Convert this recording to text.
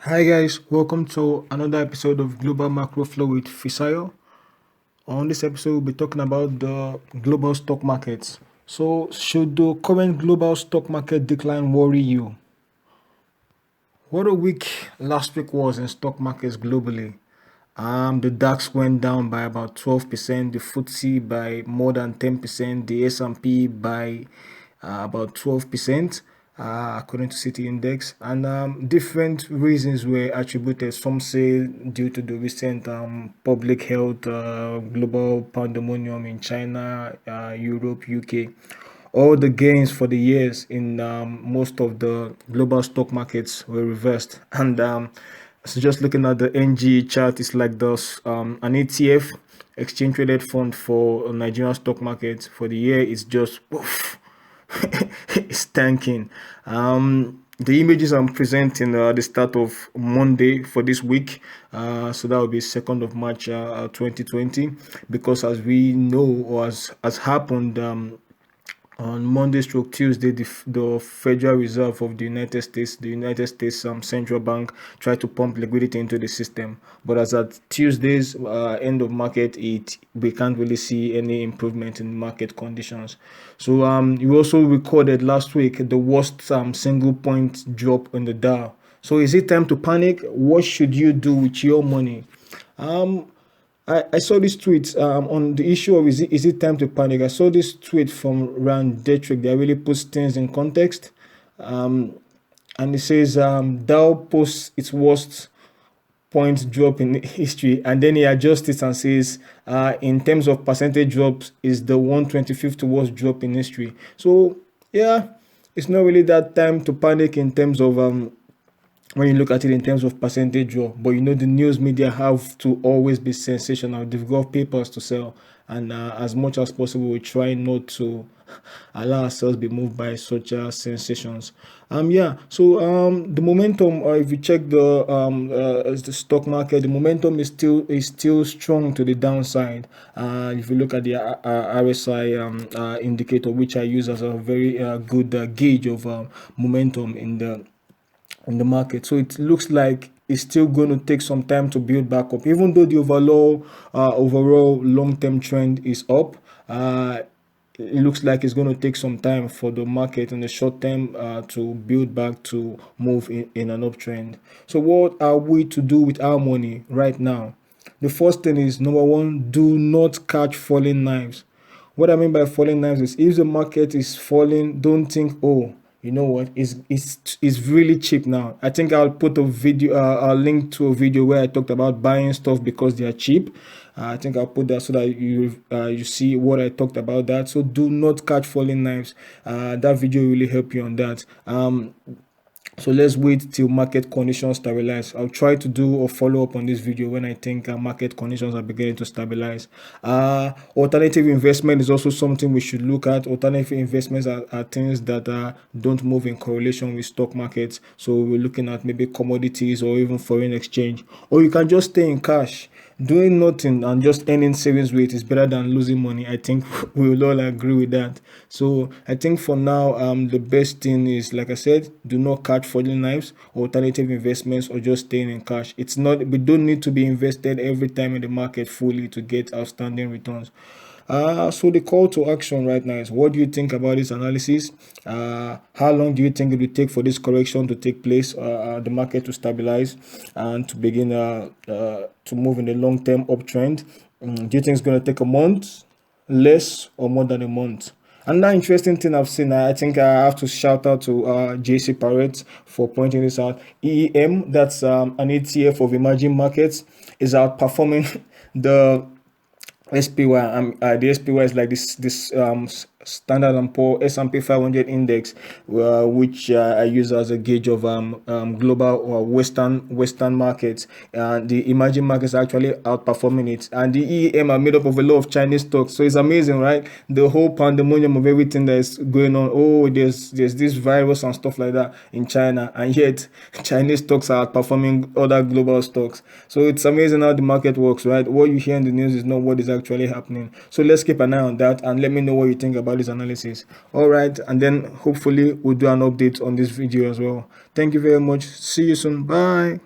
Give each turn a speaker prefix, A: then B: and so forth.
A: Hi guys, welcome to another episode of Global Macro Flow with Fisayo. On this episode, we'll be talking about the global stock markets. So, should the current global stock market decline worry you? What a week last week was in stock markets globally. The DAX went down by about 12%, the FTSE by more than 10%, the S&P by about 12%, according to City Index. And different reasons were attributed. Some say due to the recent public health global pandemonium in China, Europe, UK. All the gains for the years in most of the global stock markets were reversed. And so just looking at the NG chart, it's like this an ETF, exchange traded fund for Nigerian stock market for the year is just poof, it's tanking. The images I'm presenting the start of Monday for this week, so that will be 2nd of March 2020, because as we know, or as happened on Monday stroke Tuesday, the Federal Reserve of the United States Central Bank tried to pump liquidity into the system. But as at Tuesday's end of market, we can't really see any improvement in market conditions. So you also recorded last week the worst single point drop in the Dow. So is it time to panic? What should you do with your money? I saw this tweet on the issue of is it time to panic. I saw this tweet from Rand Detrick that really puts things in context. And it says Dow posts its worst point drop in history, and then he adjusts it and says in terms of percentage drops is the 125th worst drop in history. So yeah, it's not really that time to panic in terms of when you look at it in terms of percentage drop. But you know, the news media have to always be sensational. They've got papers to sell, and as much as possible, we try not to allow ourselves be moved by such sensations. The momentum, if you check the stock market, the momentum is still strong to the downside. If you look at the RSI indicator, which I use as a very good gauge of momentum in the market. So it looks like it's still going to take some time to build back up, even though the overall long-term trend is up. It looks like it's going to take some time for the market in the short term to build back to move in an uptrend. So what are we to do with our money right now? The first thing is, number one, do not catch falling knives. What I mean by falling knives is, if the market is falling, don't think, oh, you know what, it's really cheap now. I think I'll put I'll link to a video where I talked about buying stuff because they are cheap. I think I'll put that so that you see what I talked about that. So do not catch falling knives. That video will really help you on that. So let's wait till market conditions stabilize. I'll try to do a follow-up on this video when I think market conditions are beginning to stabilize. Alternative investment is also something we should look at. Alternative investments are things that don't move in correlation with stock markets. So we're looking at maybe commodities or even foreign exchange. Or you can just stay in cash. Doing nothing and just earning savings rate is better than losing money. I think we will all agree with that. So I think for now, the best thing is, like I said, do not catch falling knives, alternative investments, or just staying in cash. It's not, we don't need to be invested every time in the market fully to get outstanding returns. So the call to action right now is, what do you think about this analysis? How long do you think it will take for this correction to take place, the market to stabilize and to begin to move in the long-term uptrend? Do you think it's going to take a month, less, or more than a month? Another interesting thing I've seen, I think I have to shout out to JC Parrott for pointing this out. EEM, that's an ETF of emerging markets, is outperforming the SPY. The SPY is like this Standard & Poor S&P 500 index, which I use as a gauge of global or Western markets. And the emerging markets are actually outperforming it. And the EEM are made up of a lot of Chinese stocks. So it's amazing, right? The whole pandemonium of everything that is going on. Oh, there's this virus and stuff like that in China, and yet Chinese stocks are outperforming other global stocks. So it's amazing how the market works, right? What you hear in the news is not what is actually happening. So let's keep an eye on that, and let me know what you think about this analysis. All right, and then hopefully we'll do an update on this video as well. Thank you very much. See you soon. Bye.